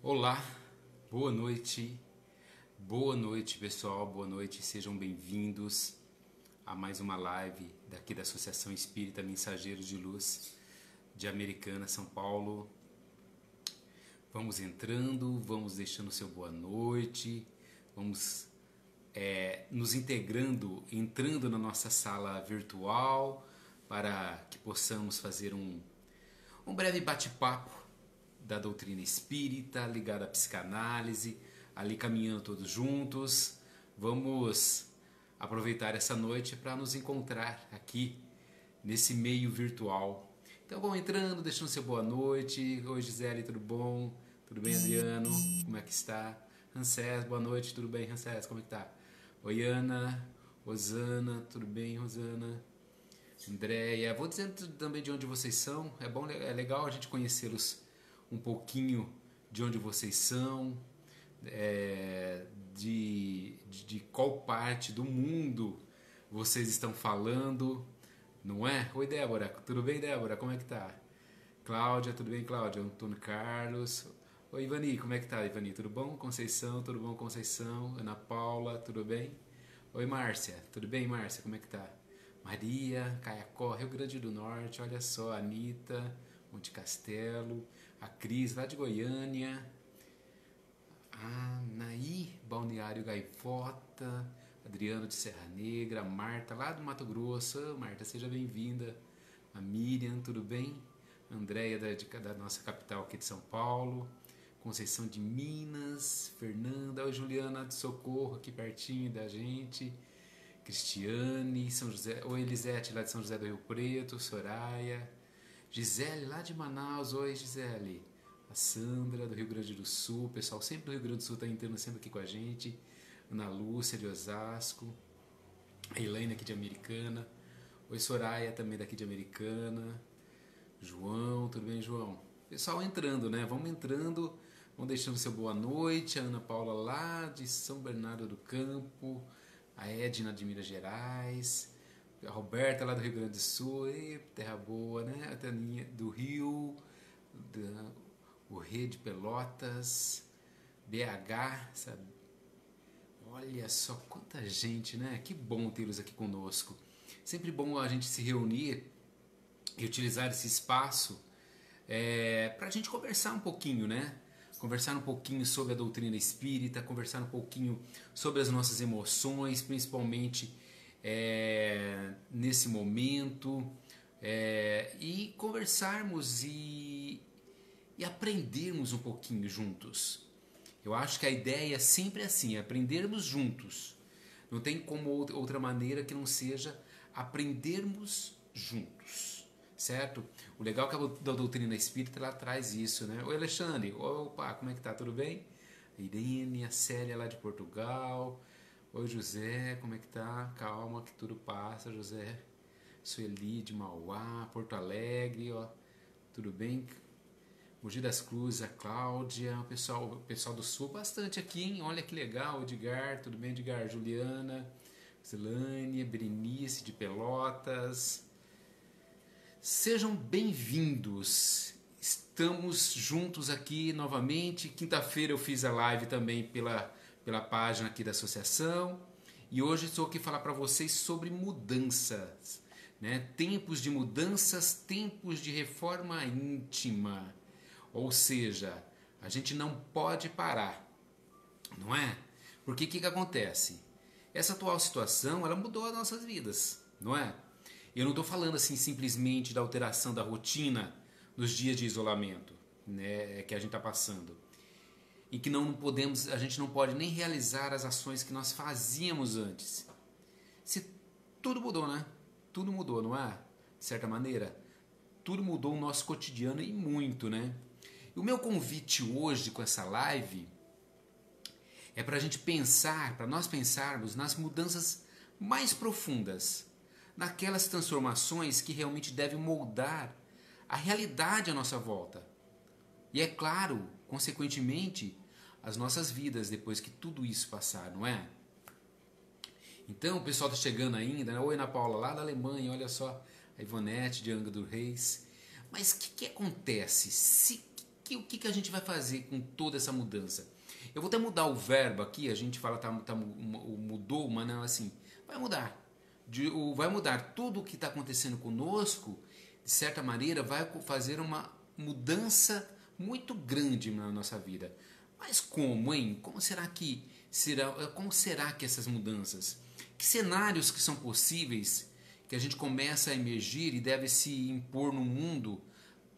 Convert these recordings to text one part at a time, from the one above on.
Olá, boa noite pessoal, boa noite, sejam bem-vindos a mais uma live daqui da Associação Espírita Mensageiros de Luz de Americana, São Paulo. Vamos entrando, vamos deixando seu boa noite, vamos nos entrando na nossa sala virtual para que possamos fazer um breve bate-papo da doutrina espírita, ligada à psicanálise, ali caminhando todos juntos. Vamos aproveitar essa noite para nos encontrar aqui nesse meio virtual. Então vão entrando, deixando seu boa noite. Oi Gisele, tudo bom? Tudo bem, Adriano? Como é que está? Rancés, boa noite, tudo bem, Rancés? Como é que tá? Oi Ana, Rosana, tudo bem, Rosana? Andréia, vou dizendo também de onde vocês são. É legal a gente conhecê-los um pouquinho de onde vocês são, de qual parte do mundo vocês estão falando, não é? Oi Débora, tudo bem Débora? Como é que tá? Cláudia, tudo bem Cláudia? Antônio Carlos. Oi Ivani, como é que tá Ivani? Tudo bom? Conceição, tudo bom Conceição? Ana Paula, tudo bem? Oi Márcia, tudo bem Márcia? Como é que tá? Maria, Caiacó, Rio Grande do Norte, olha só, Anitta, Monte Castelo, a Cris lá de Goiânia, a Naí, Balneário Gaivota, Adriano de Serra Negra, a Marta lá do Mato Grosso. Marta, seja bem-vinda. A Miriam, tudo bem? A Andréia da nossa capital aqui de São Paulo, Conceição de Minas, Fernanda, oi Juliana de Socorro, aqui pertinho da gente, Cristiane, São José, oi Elisete lá de São José do Rio Preto, Soraya, Gisele lá de Manaus, oi Gisele, a Sandra do Rio Grande do Sul, o pessoal sempre do Rio Grande do Sul está entrando sempre aqui com a gente, Ana Lúcia de Osasco, a Elaine aqui de Americana, oi Soraya também daqui de Americana, João, tudo bem João? Pessoal entrando, né? Vamos entrando, vão deixando seu boa noite, a Ana Paula lá de São Bernardo do Campo, a Edna de Minas Gerais, a Roberta lá do Rio Grande do Sul, terra boa, né? A Taninha do Rio, o Rei de Pelotas, BH, sabe? Olha só quanta gente, né? Que bom tê-los aqui conosco. Sempre bom a gente se reunir e utilizar esse espaço para a gente conversar um pouquinho, né? Conversar um pouquinho sobre a doutrina espírita, conversar um pouquinho sobre as nossas emoções, principalmente nesse momento, e conversarmos e aprendermos um pouquinho juntos. Eu acho que a ideia sempre é assim, aprendermos juntos. Não tem como outra maneira que não seja aprendermos juntos, certo? O legal é que a doutrina espírita ela traz isso, né? Oi Alexandre, opa, como é que tá? Tudo bem? A Irene, a Célia lá de Portugal. Oi José, como é que tá? Calma que tudo passa, José. Sueli de Mauá, Porto Alegre, ó. Tudo bem? Mogi das Cruzes, a Cláudia, o pessoal do Sul, bastante aqui, hein? Olha que legal, Edgar, tudo bem, Edgar? Juliana, Zelânia, Berenice de Pelotas. Sejam bem-vindos. Estamos juntos aqui novamente. Quinta-feira eu fiz a live também pela página aqui da associação. E hoje estou aqui falar para vocês sobre mudanças, né? Tempos de mudanças, tempos de reforma íntima. Ou seja, a gente não pode parar, não é? Porque o que acontece? Essa atual situação, ela mudou as nossas vidas, não é? Eu não estou falando assim simplesmente da alteração da rotina nos dias de isolamento, né, que a gente está passando. E que a gente não pode nem realizar as ações que nós fazíamos antes. Se tudo mudou, né? Tudo mudou, não é? De certa maneira, tudo mudou o nosso cotidiano e muito, né? E o meu convite hoje com essa live é para a gente pensar, para nós pensarmos nas mudanças mais profundas, naquelas transformações que realmente devem moldar a realidade à nossa volta. E é claro, consequentemente, as nossas vidas depois que tudo isso passar, não é? Então, o pessoal está chegando ainda, né? Oi, Ana Paula, lá da Alemanha, olha só, a Ivonete de Angra dos Reis. Mas o que acontece? o que a gente vai fazer com toda essa mudança? Eu vou até mudar o verbo aqui, a gente fala mudou, mas não assim, vai mudar. Vai mudar tudo o que está acontecendo conosco, de certa maneira, vai fazer uma mudança muito grande na nossa vida. Mas como, hein? Como será que essas mudanças? Que cenários que são possíveis que a gente começa a emergir e deve se impor no mundo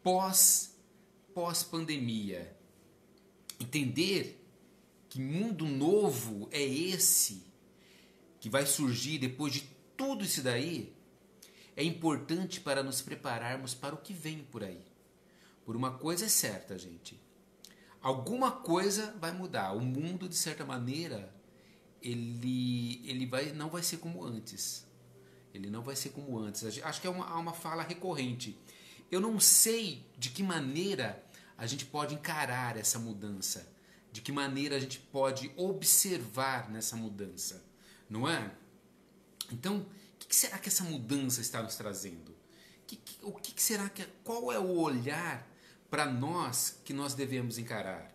pós-pandemia? Entender que mundo novo é esse que vai surgir depois de tudo isso daí é importante para nos prepararmos para o que vem por aí. Por uma coisa é certa, gente. Alguma coisa vai mudar. O mundo, de certa maneira, não vai ser como antes. Ele não vai ser como antes. Acho que é uma fala recorrente. Eu não sei de que maneira a gente pode encarar essa mudança. De que maneira a gente pode observar nessa mudança. Não é? Então, o que será que essa mudança está nos trazendo? Qual é o olhar para nós que nós devemos encarar?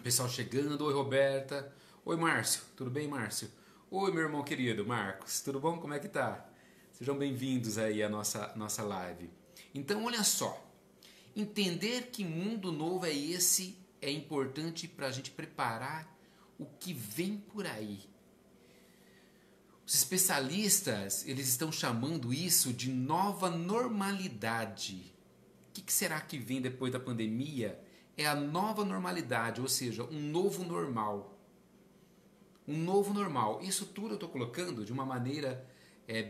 Pessoal chegando, oi Roberta, oi Márcio, tudo bem Márcio? Oi meu irmão querido Marcos, tudo bom? Como é que tá? Sejam bem-vindos aí à nossa live. Então olha só, entender que mundo novo é esse é importante para a gente preparar o que vem por aí. Os especialistas, eles estão chamando isso de nova normalidade. O que será que vem depois da pandemia? É a nova normalidade, ou seja, um novo normal. Um novo normal. Isso tudo eu estou colocando de uma maneira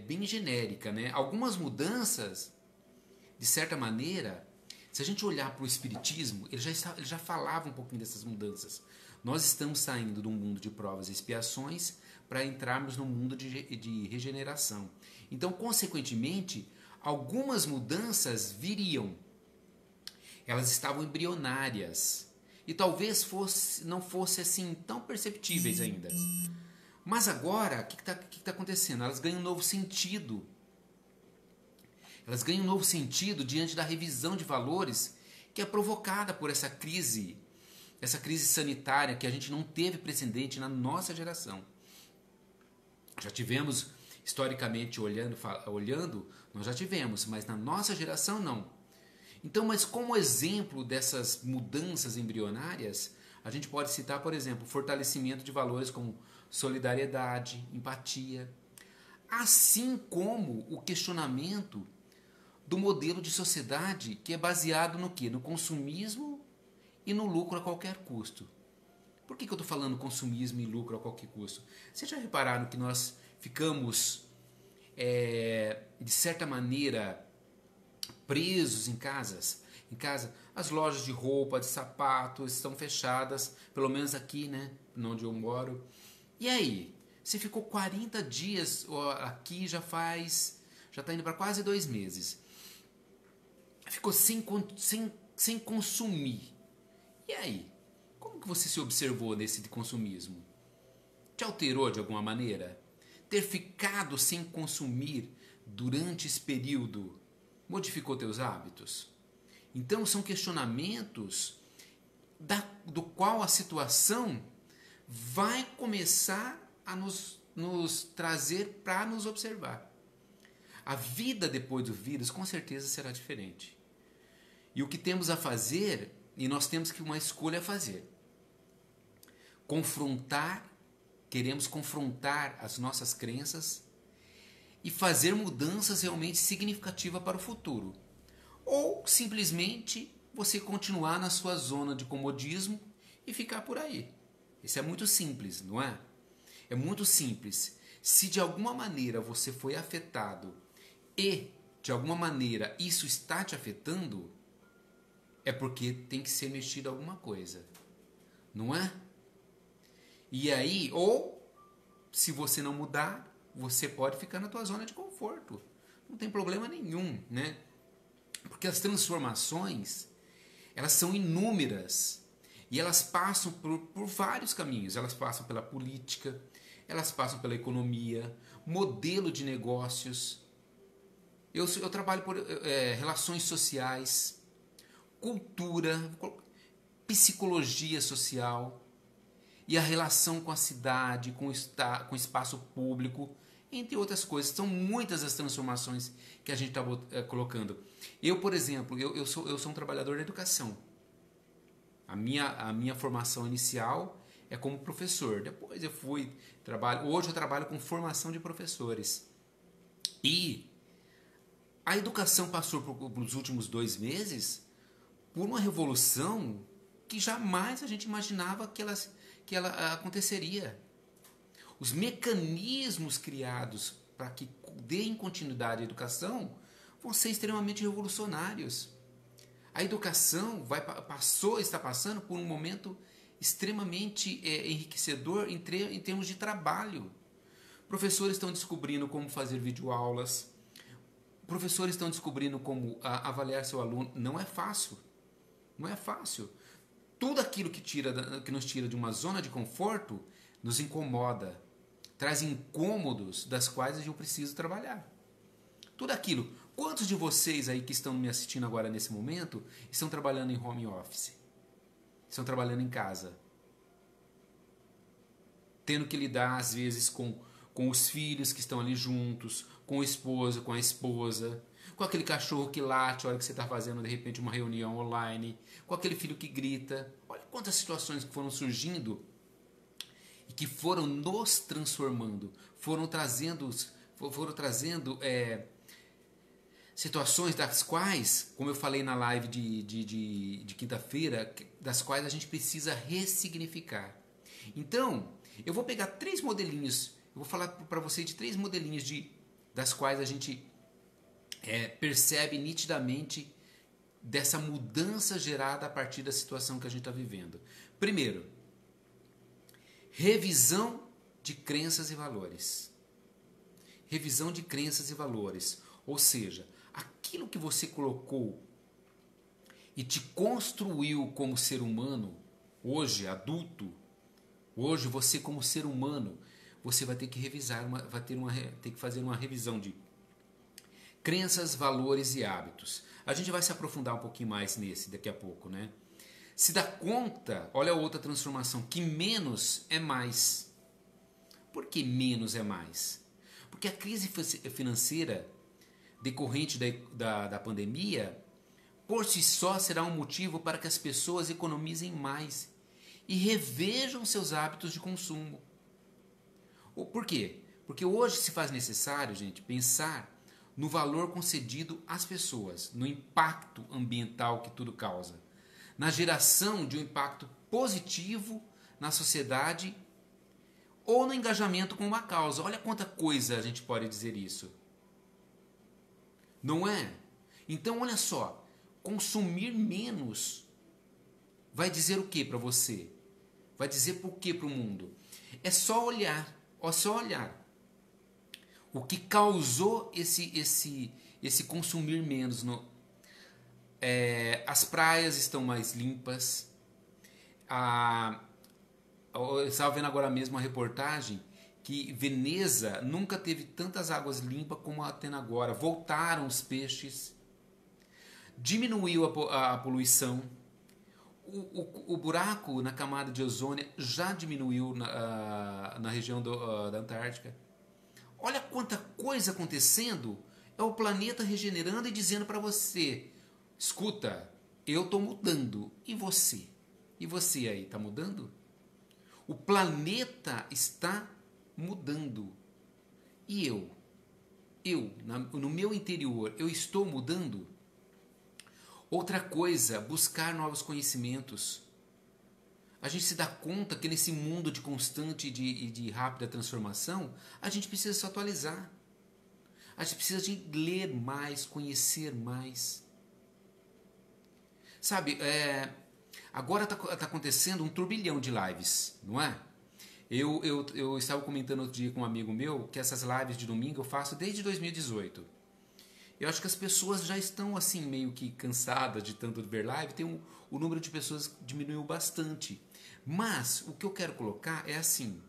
bem genérica, né? Algumas mudanças, de certa maneira, se a gente olhar para o Espiritismo, ele já falava um pouquinho dessas mudanças. Nós estamos saindo de um mundo de provas e expiações para entrarmos num mundo de regeneração. Então, consequentemente, algumas mudanças viriam. Elas estavam embrionárias e talvez não fossem assim tão perceptíveis ainda. Mas agora, o que está acontecendo? Elas ganham um novo sentido. Elas ganham um novo sentido diante da revisão de valores que é provocada por essa crise sanitária que a gente não teve precedente na nossa geração. Já tivemos, historicamente olhando, nós já tivemos, mas na nossa geração não. Então, mas como exemplo dessas mudanças embrionárias, a gente pode citar, por exemplo, o fortalecimento de valores como solidariedade, empatia, assim como o questionamento do modelo de sociedade que é baseado no quê? No consumismo e no lucro a qualquer custo. Por que eu estou falando consumismo e lucro a qualquer custo? Vocês já repararam que nós ficamos, de certa maneira, presos em casa, as lojas de roupa, de sapatos estão fechadas, pelo menos aqui, né, onde eu moro. E aí, você ficou 40 dias aqui, já está indo para quase 2 meses. Ficou sem consumir. E aí, como que você se observou nesse consumismo? Te alterou de alguma maneira? Ter ficado sem consumir durante esse período modificou teus hábitos? Então são questionamentos do qual a situação vai começar a nos trazer para nos observar. A vida depois do vírus com certeza será diferente. E o que temos a fazer, e nós temos que uma escolha a fazer. Queremos confrontar as nossas crenças e fazer mudanças realmente significativas para o futuro. Ou simplesmente você continuar na sua zona de comodismo e ficar por aí. Isso é muito simples, não é? É muito simples. Se de alguma maneira você foi afetado e de alguma maneira isso está te afetando, é porque tem que ser mexido alguma coisa, não é? E aí, ou se você não mudar, você pode ficar na tua zona de conforto. Não tem problema nenhum, né? Porque as transformações, elas são inúmeras e elas passam por vários caminhos. Elas passam pela política, elas passam pela economia, modelo de negócios. Eu trabalho por relações sociais, cultura, psicologia social e a relação com a cidade, com o espaço público, entre outras coisas. São muitas as transformações que a gente está colocando. Eu, por exemplo, eu sou um trabalhador da educação. A minha formação inicial é como professor. Depois eu hoje eu trabalho com formação de professores. E a educação passou pelos últimos 2 meses por uma revolução que jamais a gente imaginava que ela aconteceria. Os mecanismos criados para que deem continuidade à educação vão ser extremamente revolucionários. A educação está passando por um momento extremamente enriquecedor em termos de trabalho. Professores estão descobrindo como fazer videoaulas. Professores estão descobrindo como avaliar seu aluno. Não é fácil. Não é fácil. Tudo aquilo que nos tira de uma zona de conforto nos incomoda. Traz incômodos das quais eu preciso trabalhar. Tudo aquilo. Quantos de vocês aí que estão me assistindo agora nesse momento estão trabalhando em home office? Estão trabalhando em casa? Tendo que lidar às vezes com os filhos que estão ali juntos, com o esposo, com a esposa, com aquele cachorro que late a hora que você está fazendo de repente uma reunião online, com aquele filho que grita. Olha quantas situações que foram surgindo e que foram nos transformando, foram trazendo situações das quais, como eu falei na live de quinta-feira, das quais a gente precisa ressignificar. Então, eu vou pegar 3 modelinhos, eu vou falar para você de 3 modelinhos das quais a gente percebe nitidamente dessa mudança gerada a partir da situação que a gente está vivendo. Primeiro, revisão de crenças e valores. Revisão de crenças e valores. Ou seja, aquilo que você colocou e te construiu como ser humano, hoje adulto, hoje você como ser humano, você vai ter que revisar, ter que fazer uma revisão de crenças, valores e hábitos. A gente vai se aprofundar um pouquinho mais nesse daqui a pouco, né? Se dá conta, olha a outra transformação, que menos é mais. Por que menos é mais? Porque a crise financeira decorrente da pandemia, por si só será um motivo para que as pessoas economizem mais e revejam seus hábitos de consumo. Por quê? Porque hoje se faz necessário, gente, pensar no valor concedido às pessoas, no impacto ambiental que tudo causa, na geração de um impacto positivo na sociedade ou no engajamento com uma causa. Olha quanta coisa a gente pode dizer isso. Não é? Então, olha só, consumir menos vai dizer o que para você? Vai dizer por que para o mundo? É só olhar, o que causou esse consumir menos. As praias estão mais limpas. Eu estava vendo agora mesmo uma reportagem que Veneza nunca teve tantas águas limpas como a tendo agora. Voltaram os peixes, diminuiu a poluição, o buraco na camada de ozônio já diminuiu na região da Antártica. Olha quanta coisa acontecendo. É o planeta regenerando e dizendo para você: escuta, eu estou mudando. E você? E você aí, está mudando? O planeta está mudando. E eu, no meu interior, eu estou mudando? Outra coisa, buscar novos conhecimentos. A gente se dá conta que nesse mundo de constante e de rápida transformação, a gente precisa se atualizar. A gente precisa de ler mais, conhecer mais. Sabe, agora está acontecendo um turbilhão de lives, não é? Eu estava comentando outro dia com um amigo meu que essas lives de domingo eu faço desde 2018. Eu acho que as pessoas já estão assim meio que cansadas de tanto ver live. O número de pessoas diminuiu bastante. Mas o que eu quero colocar é assim: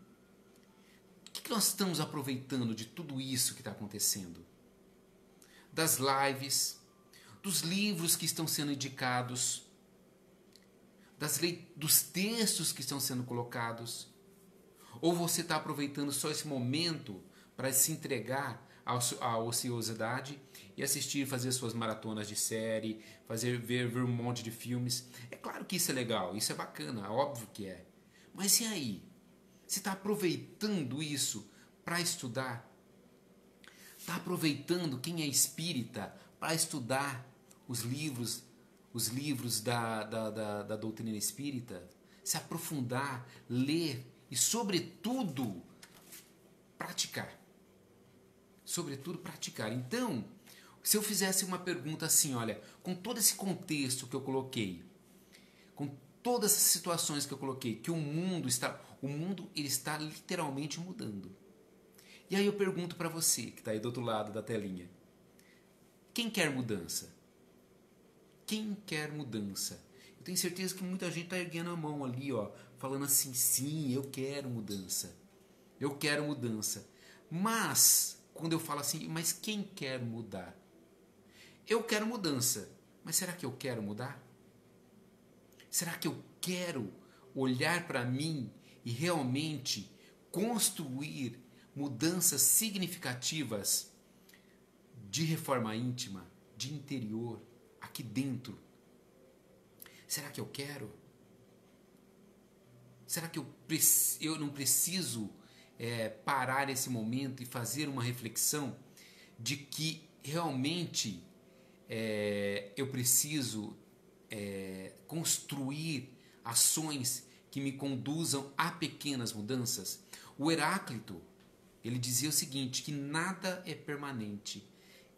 o que nós estamos aproveitando de tudo isso que está acontecendo? Das lives, dos livros que estão sendo indicados, dos textos que estão sendo colocados? Ou você está aproveitando só esse momento para se entregar à ociosidade e assistir, fazer suas maratonas de série, ver um monte de filmes? É claro que isso é legal, isso é bacana, óbvio que é. Mas e aí? Você está aproveitando isso para estudar? Está aproveitando quem é espírita para estudar os livros da doutrina espírita? Se aprofundar, ler e, sobretudo, praticar. Sobretudo, praticar. Então, se eu fizesse uma pergunta assim, olha, com todo esse contexto que eu coloquei, com todas essas situações que eu coloquei, que o mundo ele está literalmente mudando. E aí eu pergunto para você, que está aí do outro lado da telinha, quem quer mudança? Quem quer mudança? Eu tenho certeza que muita gente está erguendo a mão ali, ó, falando assim, sim, eu quero mudança. Eu quero mudança. Mas, quando eu falo assim, mas quem quer mudar? Eu quero mudança, mas será que eu quero mudar? Será que eu quero olhar para mim e realmente construir mudanças significativas de reforma íntima, de interior, aqui dentro? Será que eu quero? Será que eu não preciso parar esse momento e fazer uma reflexão de que realmente eu preciso construir ações que me conduzam a pequenas mudanças? O Heráclito, ele dizia o seguinte, que nada é permanente,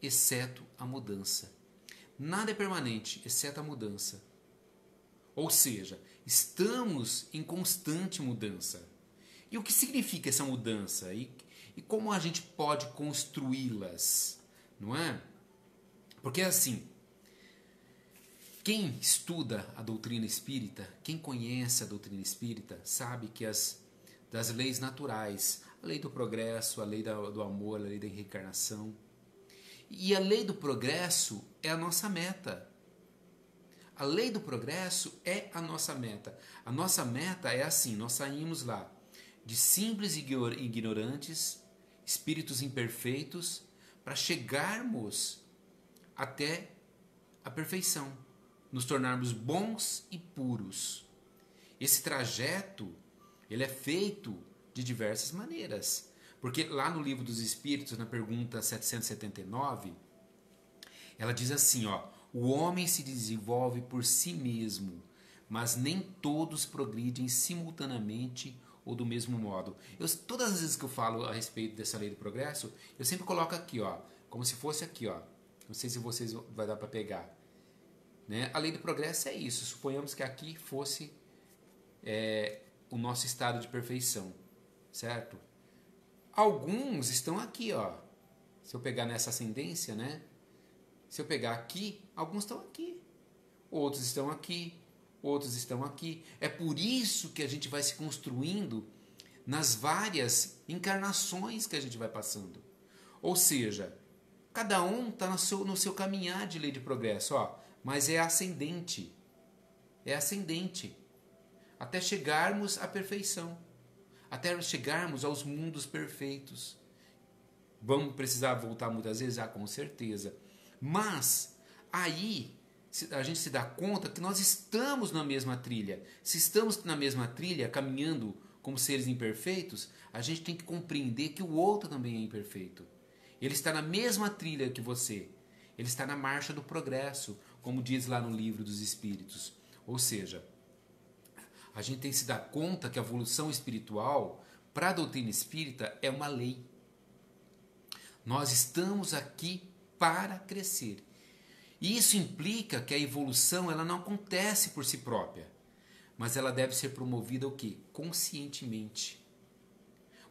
exceto a mudança. Nada é permanente, exceto a mudança. Ou seja, estamos em constante mudança. E o que significa essa mudança? E como a gente pode construí-las? Não é? Porque assim, quem estuda a doutrina espírita, quem conhece a doutrina espírita, sabe que das leis naturais, a lei do progresso, a lei do amor, a lei da reencarnação. E a lei do progresso é a nossa meta. A lei do progresso é a nossa meta. A nossa meta é assim, nós saímos lá de simples ignorantes, espíritos imperfeitos, para chegarmos até a perfeição, nos tornarmos bons e puros. Esse trajeto, ele é feito de diversas maneiras. Porque lá no Livro dos Espíritos, na pergunta 779, ela diz assim, ó, o homem se desenvolve por si mesmo, mas nem todos progridem simultaneamente ou do mesmo modo. Todas as vezes que eu falo a respeito dessa lei do progresso, eu sempre coloco aqui, ó, como se fosse aqui, ó. Não sei se vocês vai dar para pegar. Né? A lei do progresso é isso. Suponhamos que aqui fosse o nosso estado de perfeição, certo? Alguns estão aqui, ó. Se eu pegar nessa ascendência, né? Se eu pegar aqui, alguns estão aqui. Outros estão aqui. Outros estão aqui. É por isso que a gente vai se construindo nas várias encarnações que a gente vai passando. Ou seja, cada um está no seu caminhar de lei de progresso, ó. Mas é ascendente. É ascendente. Até chegarmos à perfeição. Até chegarmos aos mundos perfeitos. Vamos precisar voltar muitas vezes? Ah, com certeza. Mas aí a gente se dá conta que nós estamos na mesma trilha. Se estamos na mesma trilha, caminhando como seres imperfeitos, a gente tem que compreender que o outro também é imperfeito. Ele está na mesma trilha que você. Ele está na marcha do progresso, como diz lá no Livro dos Espíritos. Ou seja, a gente tem que se dar conta que a evolução espiritual, para a doutrina espírita, é uma lei. Nós estamos aqui para crescer. E isso implica que a evolução ela não acontece por si própria, mas ela deve ser promovida o quê? Conscientemente.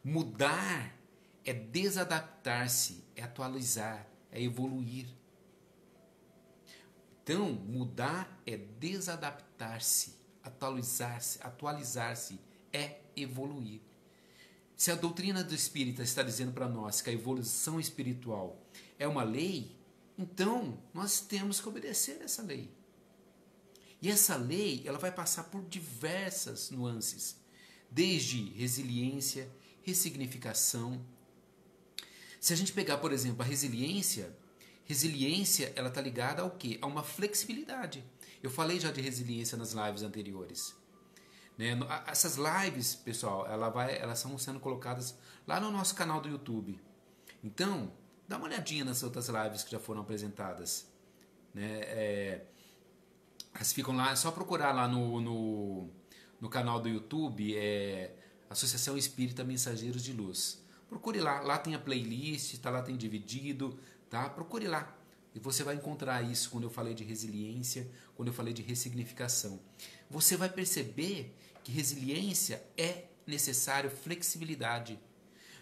Mudar é desadaptar-se, é atualizar, é evoluir. Então, mudar é desadaptar-se, atualizar-se é evoluir. Se a doutrina do Espírita está dizendo para nós que a evolução espiritual é uma lei, Então, nós temos que obedecer essa lei. E essa lei, ela vai passar por diversas nuances, desde resiliência, ressignificação. Se a gente pegar, por exemplo, a resiliência, ela está ligada ao quê? A uma flexibilidade. Eu falei já de resiliência nas lives anteriores. Né? Essas lives, pessoal, elas estão sendo colocadas lá no nosso canal do YouTube. Então, dá uma olhadinha nas outras lives que já foram apresentadas. Né? Elas ficam lá, é só procurar lá no canal do YouTube, Associação Espírita Mensageiros de Luz. Procure lá tem a playlist, tá, lá tem dividido, tá? Procure lá. E você vai encontrar isso quando eu falei de resiliência, quando eu falei de ressignificação. Você vai perceber que resiliência é necessário flexibilidade.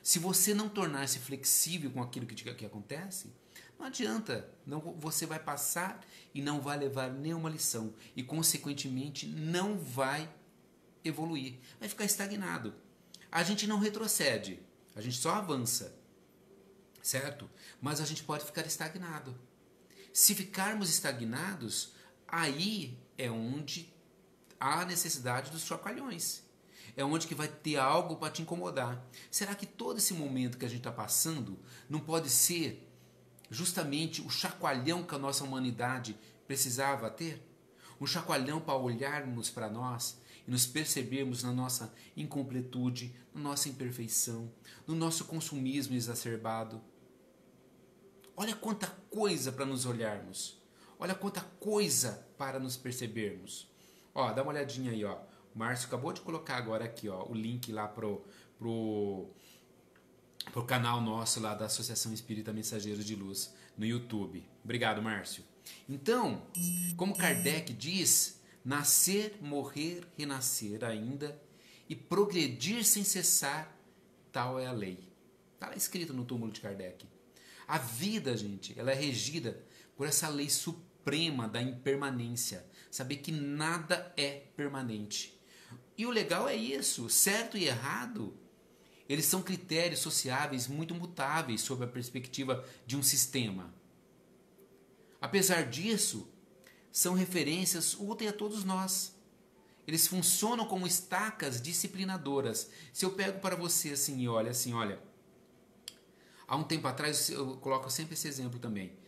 Se você não tornar-se flexível com aquilo que acontece, não adianta. Você vai passar e não vai levar nenhuma lição. E, consequentemente, não vai evoluir. Vai ficar estagnado. A gente não retrocede. A gente só avança. Certo? Mas a gente pode ficar estagnado. Se ficarmos estagnados, aí é onde há a necessidade dos trapalhões. É onde que vai ter algo para te incomodar. Será que todo esse momento que a gente está passando não pode ser justamente o chacoalhão que a nossa humanidade precisava ter? Um chacoalhão para olharmos para nós e nos percebermos na nossa incompletude, na nossa imperfeição, no nosso consumismo exacerbado. Olha quanta coisa para nos olharmos. Olha quanta coisa para nos percebermos. Ó, dá uma olhadinha aí, ó. O Márcio acabou de colocar agora aqui, ó, o link lá pro canal nosso lá da Associação Espírita Mensageiros de Luz no YouTube. Obrigado, Márcio. Então, como Kardec diz, nascer, morrer, renascer ainda e progredir sem cessar, tal é a lei. Está lá escrito no túmulo de Kardec. A vida, gente, ela é regida por essa lei suprema da impermanência. Saber que nada é permanente. E o legal é isso, certo e errado, eles são critérios sociáveis muito mutáveis sob a perspectiva de um sistema. Apesar disso, são referências úteis a todos nós. Eles funcionam como estacas disciplinadoras. Se eu pego para você assim, olha, há um tempo atrás, eu coloco sempre esse exemplo também.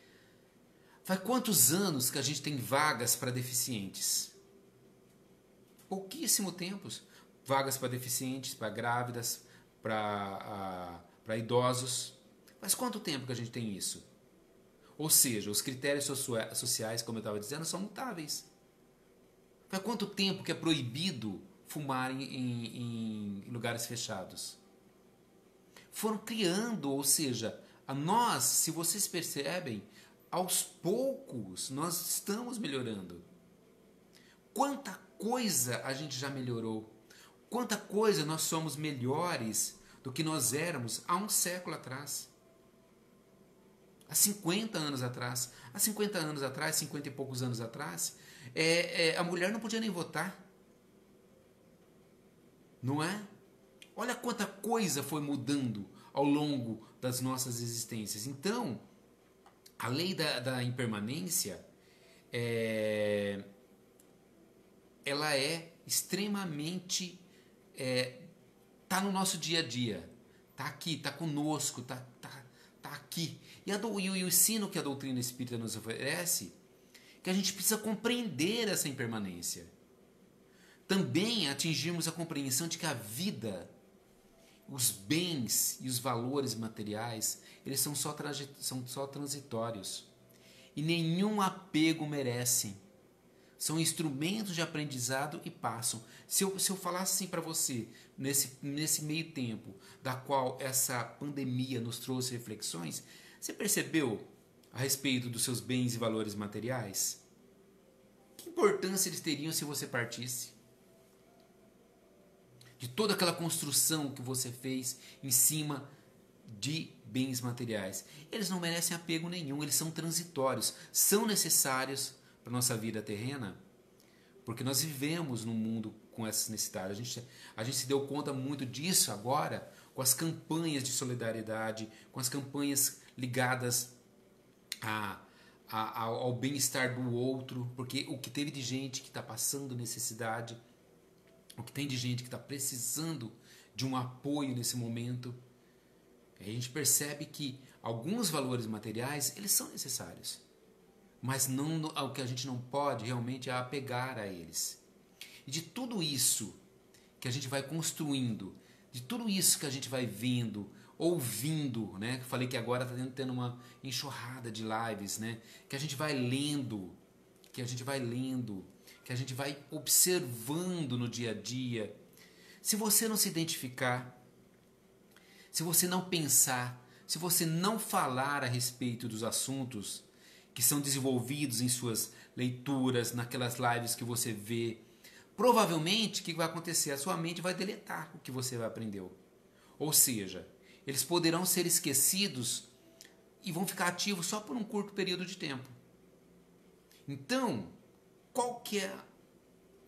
Faz quantos anos que a gente tem vagas para deficientes? Pouquíssimo tempo. Vagas para deficientes, para grávidas, para idosos. Faz quanto tempo que a gente tem isso? Ou seja, os critérios sociais, como eu estava dizendo, são mutáveis. Faz quanto tempo que é proibido fumar em lugares fechados? Foram criando, ou seja, a nós, se vocês percebem, aos poucos nós estamos melhorando. Quanta coisa a gente já melhorou. Quanta coisa nós somos melhores do que nós éramos há um século atrás. Há 50 anos atrás. Há 50 anos atrás, 50 e poucos anos atrás, a mulher não podia nem votar. Não é? Olha quanta coisa foi mudando ao longo das nossas existências. Então, a lei da impermanência, ela é extremamente... tá no nosso dia a dia. Tá aqui, tá conosco, tá aqui. E o ensino que a doutrina espírita nos oferece, que a gente precisa compreender essa impermanência. Também atingirmos a compreensão de que a vida, os bens e os valores materiais, eles são só transitórios. E nenhum apego merecem. São instrumentos de aprendizado e passam. Se eu falasse assim para você, nesse meio tempo, da qual essa pandemia nos trouxe reflexões, você percebeu a respeito dos seus bens e valores materiais? Que importância eles teriam se você partisse? De toda aquela construção que você fez em cima de bens materiais. Eles não merecem apego nenhum, eles são transitórios, são necessários para a nossa vida terrena, porque nós vivemos num mundo com essa necessidade. A gente se deu conta muito disso agora com as campanhas de solidariedade, com as campanhas ligadas ao bem-estar do outro, porque o que teve de gente que está passando necessidade, o que tem de gente que está precisando de um apoio nesse momento, a gente percebe que alguns valores materiais, eles são necessários, mas não, o que a gente não pode realmente é apegar a eles. E de tudo isso que a gente vai construindo, de tudo isso que a gente vai vendo, ouvindo, né? Falei que agora está tendo uma enxurrada de lives, né? Que a gente vai lendo, que a gente vai observando no dia a dia. Se você não se identificar, se você não pensar, se você não falar a respeito dos assuntos que são desenvolvidos em suas leituras, naquelas lives que você vê, provavelmente o que vai acontecer? A sua mente vai deletar o que você aprendeu. Ou seja, eles poderão ser esquecidos e vão ficar ativos só por um curto período de tempo. Então, qual que é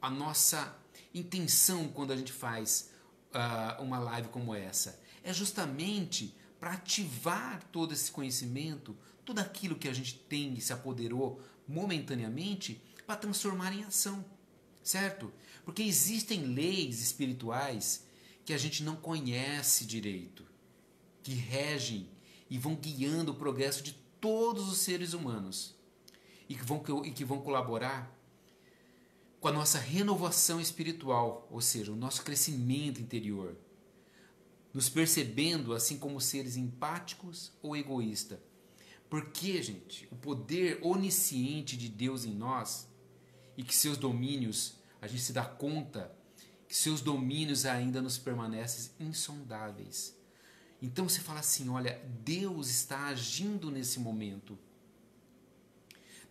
a nossa intenção quando a gente faz uma live como essa? É justamente para ativar todo esse conhecimento, tudo aquilo que a gente tem e se apoderou momentaneamente, para transformar em ação, certo? Porque existem leis espirituais que a gente não conhece direito, que regem e vão guiando o progresso de todos os seres humanos e que vão colaborar com a nossa renovação espiritual, ou seja, o nosso crescimento interior, nos percebendo assim como seres empáticos ou egoístas. Porque, gente, o poder onisciente de Deus em nós e que seus domínios, a gente se dá conta que seus domínios ainda nos permanecem insondáveis. Então você fala assim, olha, Deus está agindo nesse momento.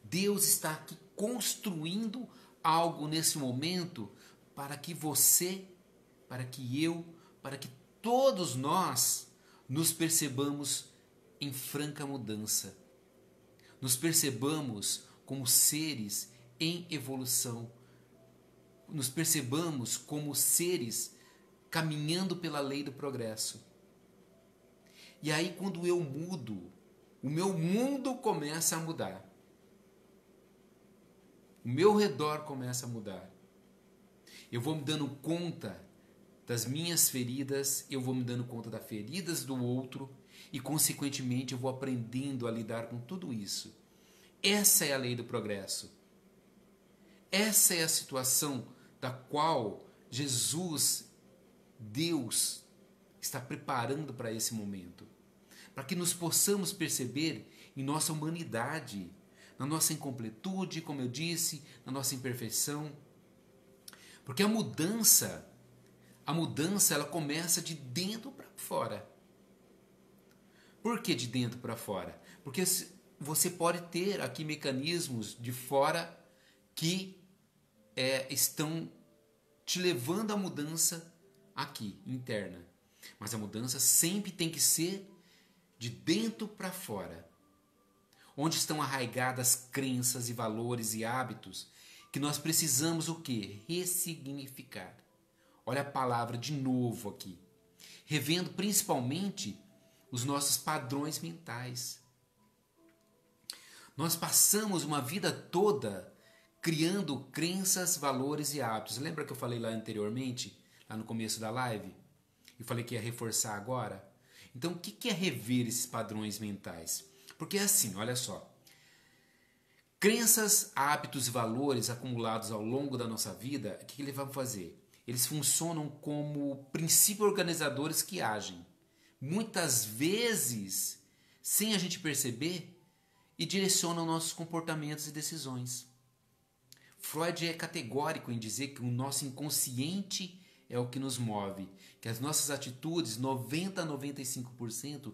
Deus está aqui construindo algo nesse momento para que você, para que eu, para que todos nós nos percebamos em franca mudança. Nos percebamos como seres em evolução. Nos percebamos como seres caminhando pela lei do progresso. E aí quando eu mudo, o meu mundo começa a mudar. O meu redor começa a mudar. Eu vou me dando conta das minhas feridas, eu vou me dando conta das feridas do outro e, consequentemente, eu vou aprendendo a lidar com tudo isso. Essa é a lei do progresso. Essa é a situação da qual Jesus, Deus, está preparando para esse momento. Para que nos possamos perceber em nossa humanidade, na nossa incompletude, como eu disse, na nossa imperfeição. Porque a mudança ela começa de dentro para fora. Por que de dentro para fora? Porque você pode ter aqui mecanismos de fora que estão te levando à mudança aqui, interna. Mas a mudança sempre tem que ser de dentro para fora. Onde estão arraigadas crenças e valores e hábitos que nós precisamos o quê? Ressignificar. Olha a palavra de novo aqui. Revendo principalmente os nossos padrões mentais. Nós passamos uma vida toda criando crenças, valores e hábitos. Lembra que eu falei lá anteriormente, lá no começo da live? Eu falei que ia reforçar agora? Então, o que é rever esses padrões mentais? Porque é assim, olha só. Crenças, hábitos e valores acumulados ao longo da nossa vida, o que eles vão fazer? Eles funcionam como princípios organizadores que agem, muitas vezes, sem a gente perceber, e direcionam nossos comportamentos e decisões. Freud é categórico em dizer que o nosso inconsciente é o que nos move, que as nossas atitudes, 90 a 95%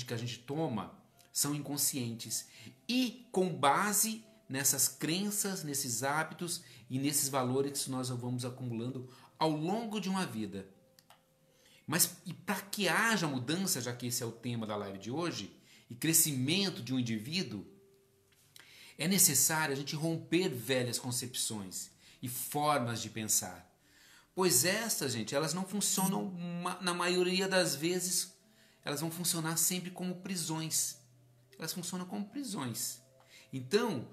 que a gente toma, são inconscientes. E com base nessas crenças, nesses hábitos e nesses valores que nós vamos acumulando ao longo de uma vida. Mas e para que haja mudança, já que esse é o tema da live de hoje, e crescimento de um indivíduo, é necessário a gente romper velhas concepções e formas de pensar. Pois estas, gente, elas não funcionam, na maioria das vezes, elas vão funcionar sempre como prisões. Elas funcionam como prisões. Então,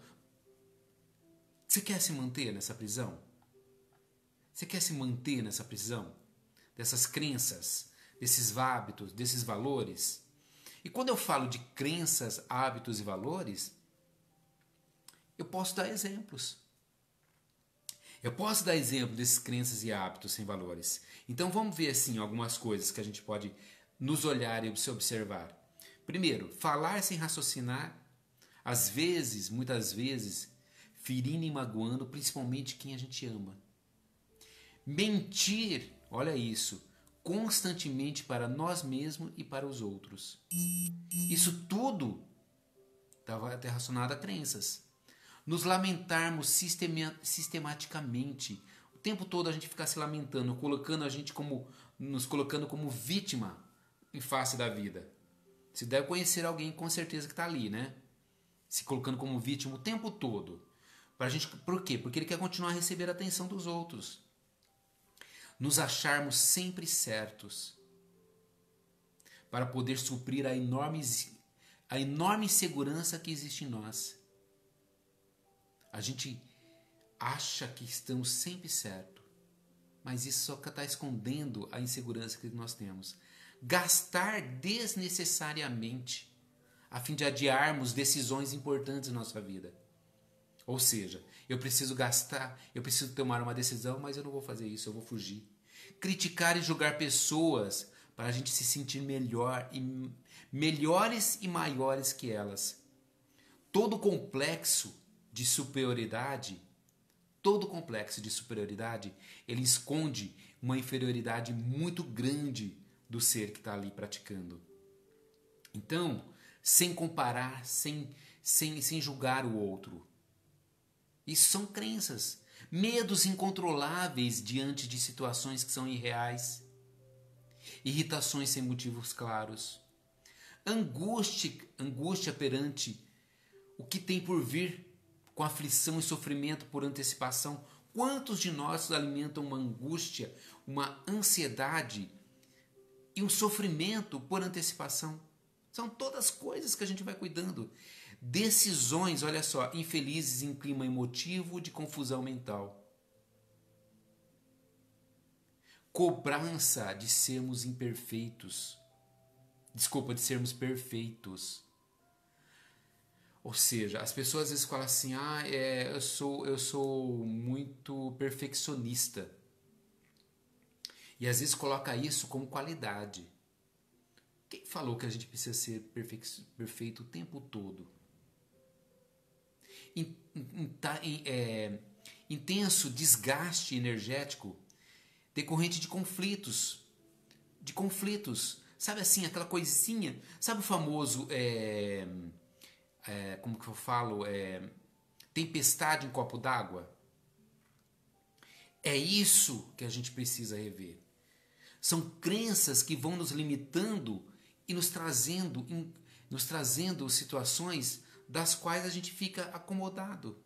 você quer se manter nessa prisão? Você quer se manter nessa prisão? Dessas crenças, desses hábitos, desses valores? E quando eu falo de crenças, hábitos e valores, eu posso dar exemplos. Eu posso dar exemplo desses crenças e hábitos sem valores. Então vamos ver assim algumas coisas que a gente pode nos olhar e se observar. Primeiro, falar sem raciocinar, às vezes, muitas vezes, ferindo e magoando principalmente quem a gente ama. Mentir, olha isso, constantemente para nós mesmos e para os outros. Isso tudo está relacionado a crenças. Nos lamentarmos sistematicamente. O tempo todo a gente ficar se lamentando, nos colocando como vítima em face da vida. Você deve conhecer alguém com certeza que está ali, né? Se colocando como vítima o tempo todo. Por quê? Porque ele quer continuar a receber a atenção dos outros. Nos acharmos sempre certos para poder suprir a enorme insegurança que existe em nós. A gente acha que estamos sempre certo, mas isso só está escondendo a insegurança que nós temos. Gastar desnecessariamente a fim de adiarmos decisões importantes na nossa vida. Ou seja, eu preciso gastar, eu preciso tomar uma decisão, mas eu não vou fazer isso, eu vou fugir. Criticar e julgar pessoas para a gente se sentir melhores e maiores que elas. Todo complexo de superioridade, ele esconde uma inferioridade muito grande do ser que está ali praticando. Então, sem comparar, sem julgar o outro. Isso são crenças, medos incontroláveis diante de situações que são irreais, irritações sem motivos claros, angústia perante o que tem por vir, com aflição e sofrimento por antecipação. Quantos de nós alimentam uma angústia, uma ansiedade e um sofrimento por antecipação? São todas coisas que a gente vai cuidando. Decisões, olha só, infelizes em clima emotivo de confusão mental. Cobrança de sermos imperfeitos. De sermos perfeitos. Ou seja, as pessoas às vezes falam assim, eu sou muito perfeccionista. E às vezes coloca isso como qualidade. Quem falou que a gente precisa ser perfeito o tempo todo? Intenso desgaste energético decorrente de conflitos. Sabe assim, aquela coisinha, sabe o famoso... como que eu falo, tempestade em copo d'água. É isso que a gente precisa rever. São crenças que vão nos limitando e nos trazendo situações das quais a gente fica acomodado.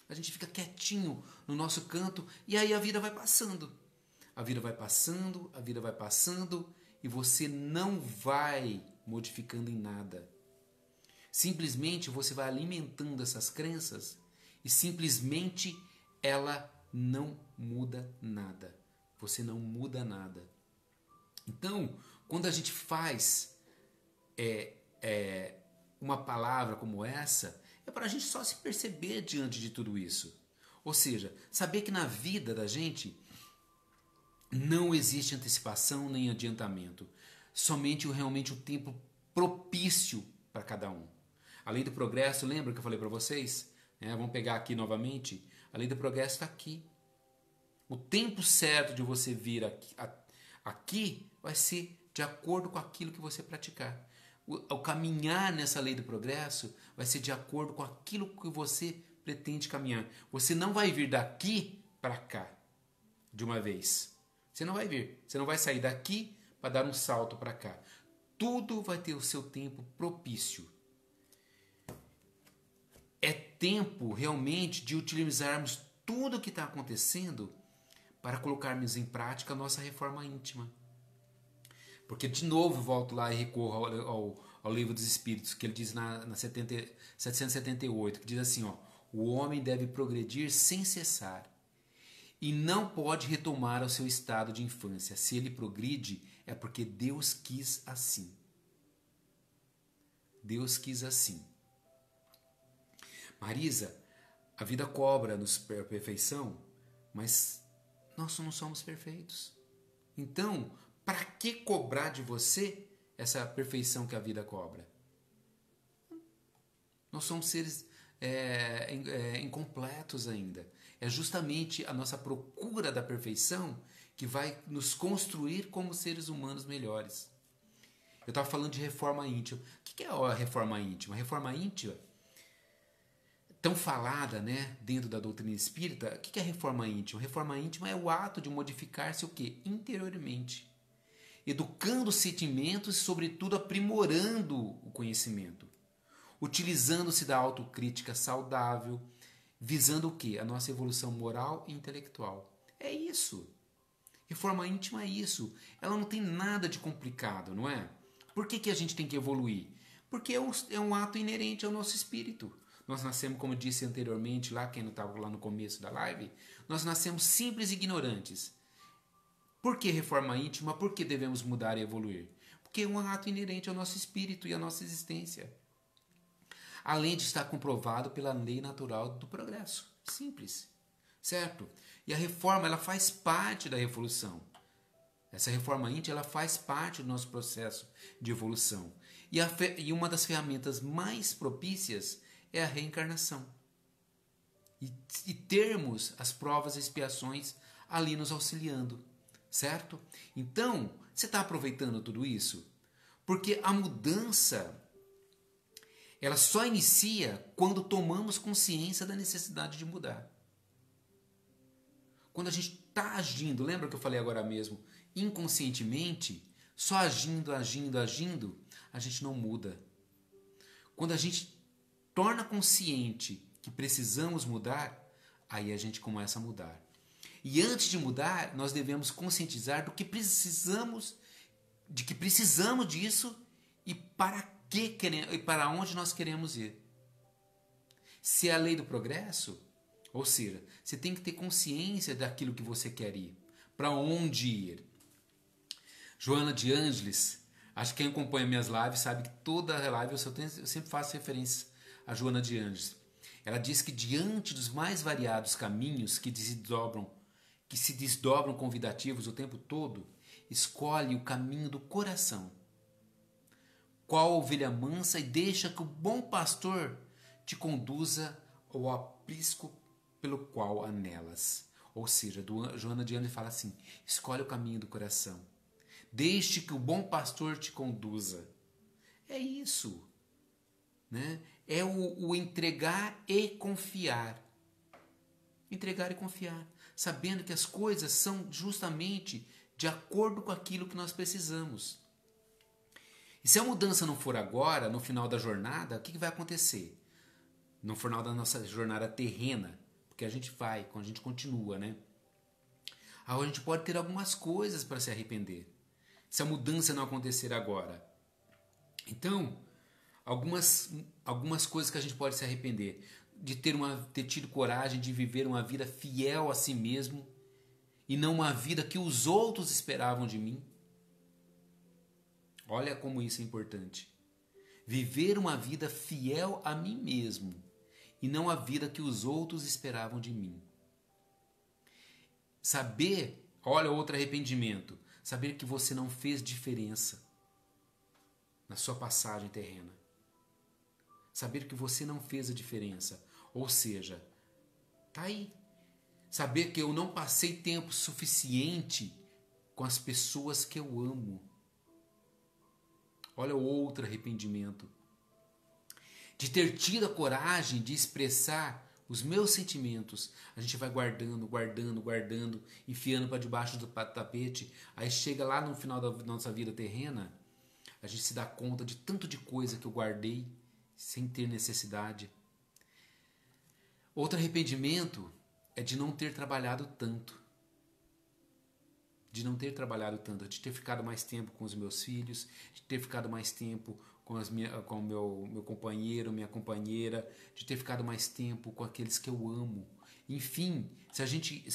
A gente fica quietinho no nosso canto e aí a vida vai passando. A vida vai passando e você não vai modificando em nada. Simplesmente você vai alimentando essas crenças e simplesmente ela não muda nada. Você não muda nada. Então, quando a gente faz uma palavra como essa, é para a gente só se perceber diante de tudo isso. Ou seja, saber que na vida da gente não existe antecipação nem adiantamento. Somente realmente o tempo propício para cada um. A lei do progresso, lembra que eu falei para vocês? Vamos pegar aqui novamente. A lei do progresso está aqui. O tempo certo de você vir aqui vai ser de acordo com aquilo que você praticar. O caminhar nessa lei do progresso vai ser de acordo com aquilo que você pretende caminhar. Você não vai vir daqui para cá de uma vez. Você não vai vir. Você não vai sair daqui para dar um salto para cá. Tudo vai ter o seu tempo propício. É tempo realmente de utilizarmos tudo o que está acontecendo para colocarmos em prática a nossa reforma íntima. Porque, de novo, volto lá e recorro ao Livro dos Espíritos, que ele diz na 778, que diz assim, ó, o homem deve progredir sem cessar e não pode retomar ao seu estado de infância. Se ele progride, é porque Deus quis assim. Deus quis assim. Marisa, a vida cobra-nos perfeição, mas nós não somos perfeitos. Então, para que cobrar de você essa perfeição que a vida cobra? Nós somos seres incompletos ainda. É justamente a nossa procura da perfeição que vai nos construir como seres humanos melhores. Eu estava falando de reforma íntima. O que é a reforma íntima? A reforma íntima, tão falada, né, dentro da doutrina espírita, o que é a reforma íntima? A reforma íntima é o ato de modificar-se o quê? Interiormente. Educando os sentimentos e, sobretudo, aprimorando o conhecimento. Utilizando-se da autocrítica saudável, visando o quê? A nossa evolução moral e intelectual. É isso. Reforma íntima é isso. Ela não tem nada de complicado, não é? Por que a gente tem que evoluir? Porque é um ato inerente ao nosso espírito. Nós nascemos, como eu disse anteriormente, lá quem não estava lá no começo da live, nós nascemos simples e ignorantes. Por que reforma íntima? Por que devemos mudar e evoluir? Porque é um ato inerente ao nosso espírito e à nossa existência. Além de estar comprovado pela lei natural do progresso. Simples. Certo? E a reforma, ela faz parte da evolução. Essa reforma íntima, ela faz parte do nosso processo de evolução. E uma das ferramentas mais propícias é a reencarnação. E termos as provas e expiações ali nos auxiliando. Certo? Então, você está aproveitando tudo isso? Porque a mudança, ela só inicia quando tomamos consciência da necessidade de mudar. Quando a gente está agindo, lembra que eu falei agora mesmo, inconscientemente, só agindo, a gente não muda. Quando a gente torna consciente que precisamos mudar, aí a gente começa a mudar. E antes de mudar, nós devemos conscientizar de que precisamos disso e para onde nós queremos ir. Se é a lei do progresso, ou seja, você tem que ter consciência daquilo que você quer ir, para onde ir. Joana de Ângeles, acho que quem acompanha minhas lives sabe que toda live eu sempre faço referência a Joana de Ângeles. Ela diz que diante dos mais variados caminhos que se desdobram convidativos o tempo todo, escolhe o caminho do coração. Qual ovelha mansa e deixa que o bom pastor te conduza ao aprisco pelo qual anelas. Ou seja, Joana de Ângeles fala assim, escolhe o caminho do coração. Deixe que o bom pastor te conduza. É isso. Né? É o entregar e confiar. Entregar e confiar. Sabendo que as coisas são justamente de acordo com aquilo que nós precisamos. E se a mudança não for agora, no final da jornada, o que vai acontecer? No final da nossa jornada terrena, porque a gente vai, quando a gente continua, né? Aí a gente pode ter algumas coisas para se arrepender. Se a mudança não acontecer agora. Então, algumas coisas que a gente pode se arrepender. De ter tido coragem de viver uma vida fiel a si mesmo e não uma vida que os outros esperavam de mim. Olha como isso é importante. Viver uma vida fiel a mim mesmo e não a vida que os outros esperavam de mim. Saber, olha outro arrependimento, saber que você não fez diferença na sua passagem terrena. Saber que você não fez a diferença. Ou seja, tá aí. Saber que eu não passei tempo suficiente com as pessoas que eu amo. Olha outro arrependimento. De ter tido a coragem de expressar os meus sentimentos. A gente vai guardando, enfiando para debaixo do tapete. Aí chega lá no final da nossa vida terrena, a gente se dá conta de tanto de coisa que eu guardei sem ter necessidade. Outro arrependimento é de não ter trabalhado tanto. de não ter trabalhado tanto, de ter ficado mais tempo com os meus filhos, de ter ficado mais tempo com o meu companheiro, minha companheira, de ter ficado mais tempo com aqueles que eu amo. Enfim, se a gente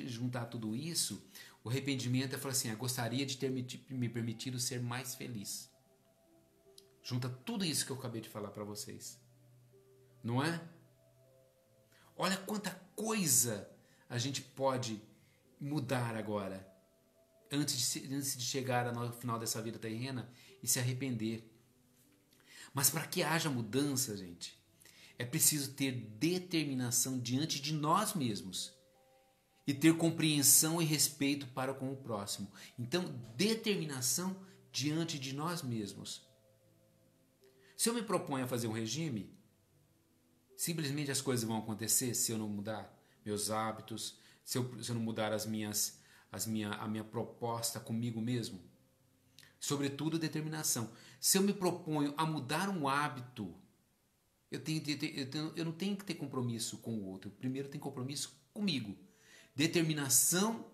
juntar tudo isso, o arrependimento é falar assim, gostaria de ter me permitido ser mais feliz. Junta tudo isso que eu acabei de falar para vocês. Não é? Olha quanta coisa a gente pode mudar agora, antes de chegar no final dessa vida terrena e se arrepender. Mas para que haja mudança, gente, é preciso ter determinação diante de nós mesmos e ter compreensão e respeito para com o próximo. Então, determinação diante de nós mesmos. Se eu me proponho a fazer um regime, simplesmente as coisas vão acontecer se eu não mudar meus hábitos, se eu não mudar a minha proposta comigo mesmo. Sobretudo determinação. Se eu me proponho a mudar um hábito, eu não tenho que ter compromisso com o outro. Primeiro eu tenho compromisso comigo. Determinação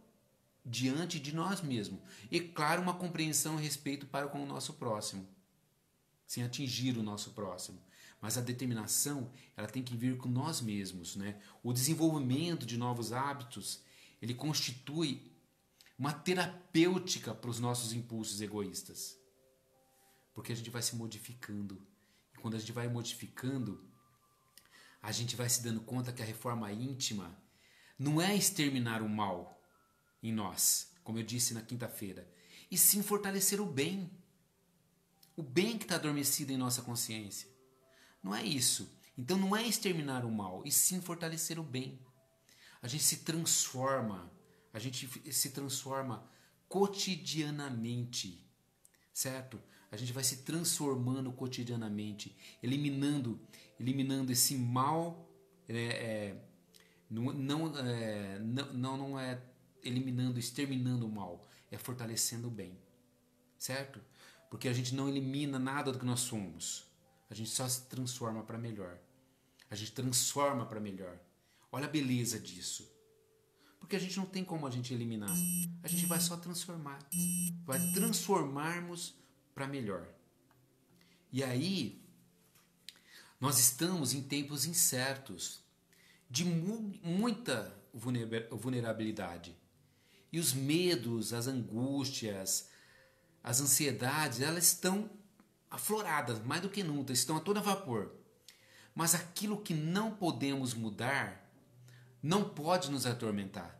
diante de nós mesmos. E claro, uma compreensão e respeito para com o nosso próximo. Sem atingir o nosso próximo. Mas a determinação, ela tem que vir com nós mesmos, né? O desenvolvimento de novos hábitos, ele constitui uma terapêutica para os nossos impulsos egoístas. Porque a gente vai se modificando. E quando a gente vai modificando, a gente vai se dando conta que a reforma íntima não é exterminar o mal em nós, como eu disse na quinta-feira, e sim fortalecer o bem. O bem que está adormecido em nossa consciência. Não é isso. Então não é exterminar o mal, e sim fortalecer o bem. A gente se transforma cotidianamente, certo? A gente vai se transformando cotidianamente, eliminando esse mal. Não é eliminando, exterminando o mal, é fortalecendo o bem, certo? Porque a gente não elimina nada do que nós somos, a gente só se transforma para melhor. A gente transforma para melhor. Olha a beleza disso. Porque a gente não tem como a gente eliminar. A gente vai só transformar. Vai transformarmos para melhor. E aí, nós estamos em tempos incertos, de muita vulnerabilidade. E os medos, as angústias, as ansiedades, elas estão afloradas, mais do que nunca, estão a todo vapor. Mas aquilo que não podemos mudar não pode nos atormentar,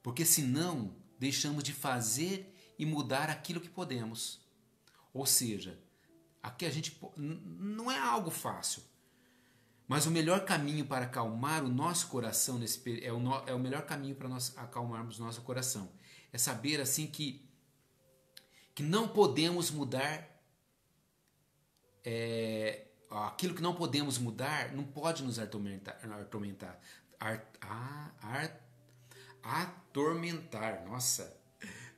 porque senão deixamos de fazer e mudar aquilo que podemos. Ou seja, aqui a gente não é algo fácil, mas o melhor caminho para acalmar o nosso coração é o melhor caminho para nós acalmarmos nosso coração. É saber assim que não podemos mudar, aquilo que não podemos mudar não pode nos atormentar, nossa,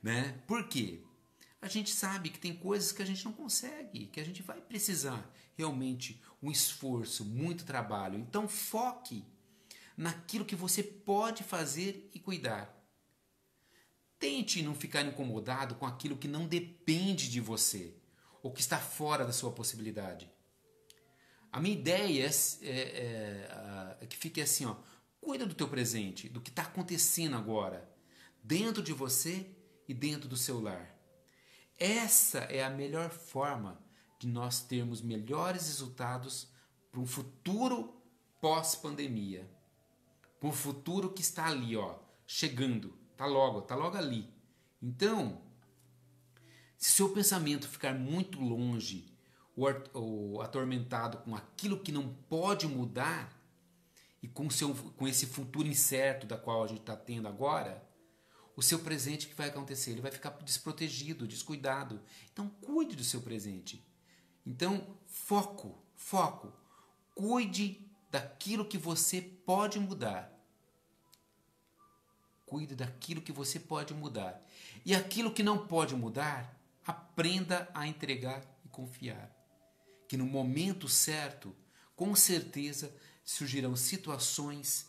né? Por quê? A gente sabe que tem coisas que a gente não consegue, que a gente vai precisar realmente um esforço, muito trabalho. Então foque naquilo que você pode fazer e cuidar. Tente não ficar incomodado com aquilo que não depende de você ou que está fora da sua possibilidade. A minha ideia é que fique assim, cuida do teu presente, do que está acontecendo agora, dentro de você e dentro do seu lar. Essa é a melhor forma de nós termos melhores resultados para um futuro pós-pandemia. Para um futuro que está ali, chegando, está logo ali. Então, se seu pensamento ficar muito longe ou atormentado com aquilo que não pode mudar e com esse futuro incerto da qual a gente está tendo agora, o seu presente, que vai acontecer? Ele vai ficar desprotegido, descuidado. Então, cuide do seu presente. Então, foco. Cuide daquilo que você pode mudar. Cuide daquilo que você pode mudar. E aquilo que não pode mudar, aprenda a entregar e confiar. Que no momento certo, com certeza, surgirão situações,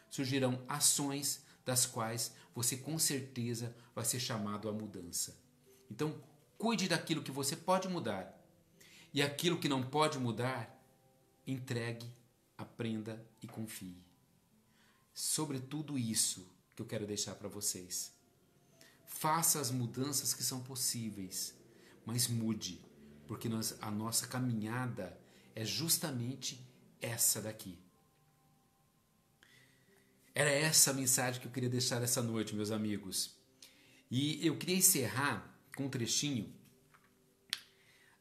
surgirão ações das quais você com certeza vai ser chamado à mudança. Então, cuide daquilo que você pode mudar. E aquilo que não pode mudar, entregue, aprenda e confie. Sobre tudo isso que eu quero deixar para vocês. Faça as mudanças que são possíveis, mas mude, porque a nossa caminhada é justamente essa daqui. Era essa a mensagem que eu queria deixar essa noite, meus amigos. E eu queria encerrar com um trechinho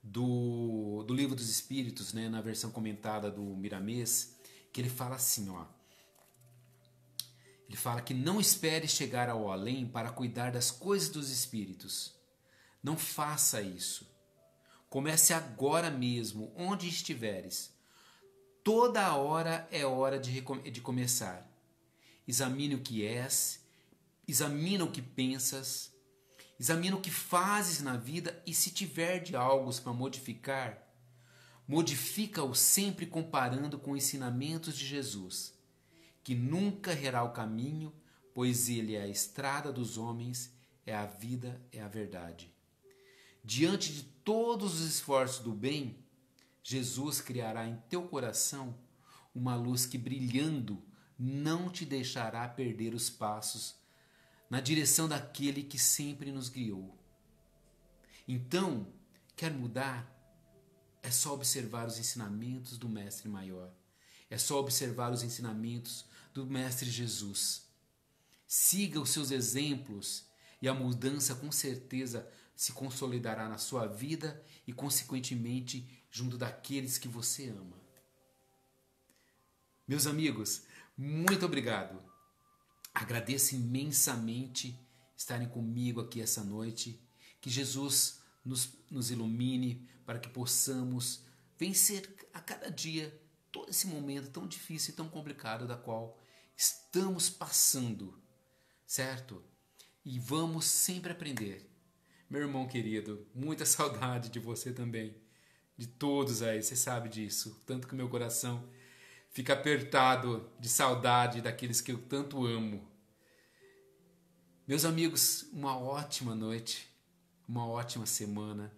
do Livro dos Espíritos, né, na versão comentada do Miramês, que ele fala assim, ó. Ele fala que não espere chegar ao além para cuidar das coisas dos espíritos. Não faça isso. Comece agora mesmo, onde estiveres. Toda hora é hora de começar. Examine o que és, examina o que pensas, examina o que fazes na vida e se tiver de algo para modificar, modifica-o sempre comparando com ensinamentos de Jesus, que nunca errará o caminho, pois ele é a estrada dos homens, é a vida, é a verdade. Diante de todos os esforços do bem, Jesus criará em teu coração uma luz que, brilhando, não te deixará perder os passos na direção daquele que sempre nos guiou. Então, quer mudar? É só observar os ensinamentos do Mestre Maior. É só observar os ensinamentos do Mestre Jesus. Siga os seus exemplos e a mudança com certeza se consolidará na sua vida e, consequentemente, junto daqueles que você ama. Meus amigos, muito obrigado. Agradeço imensamente estarem comigo aqui essa noite. Que Jesus nos ilumine para que possamos vencer a cada dia todo esse momento tão difícil e tão complicado da qual estamos passando, certo? E vamos sempre aprender. Meu irmão querido, muita saudade de você também, de todos aí, você sabe disso, tanto que meu coração fica apertado de saudade daqueles que eu tanto amo. Meus amigos, uma ótima noite, uma ótima semana.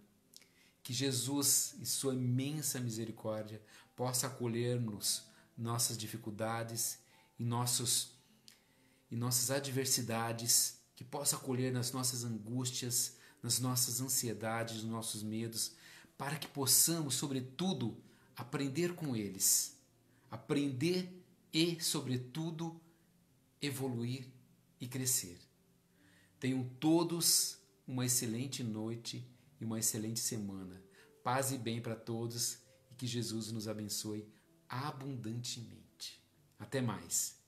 Que Jesus, em sua imensa misericórdia, possa acolher-nos nossas dificuldades e nossas adversidades, que possa acolher nas nossas angústias, nas nossas ansiedades, nos nossos medos, para que possamos, sobretudo, aprender com eles. Aprender e, sobretudo, evoluir e crescer. Tenham todos uma excelente noite e uma excelente semana. Paz e bem para todos e que Jesus nos abençoe abundantemente. Até mais.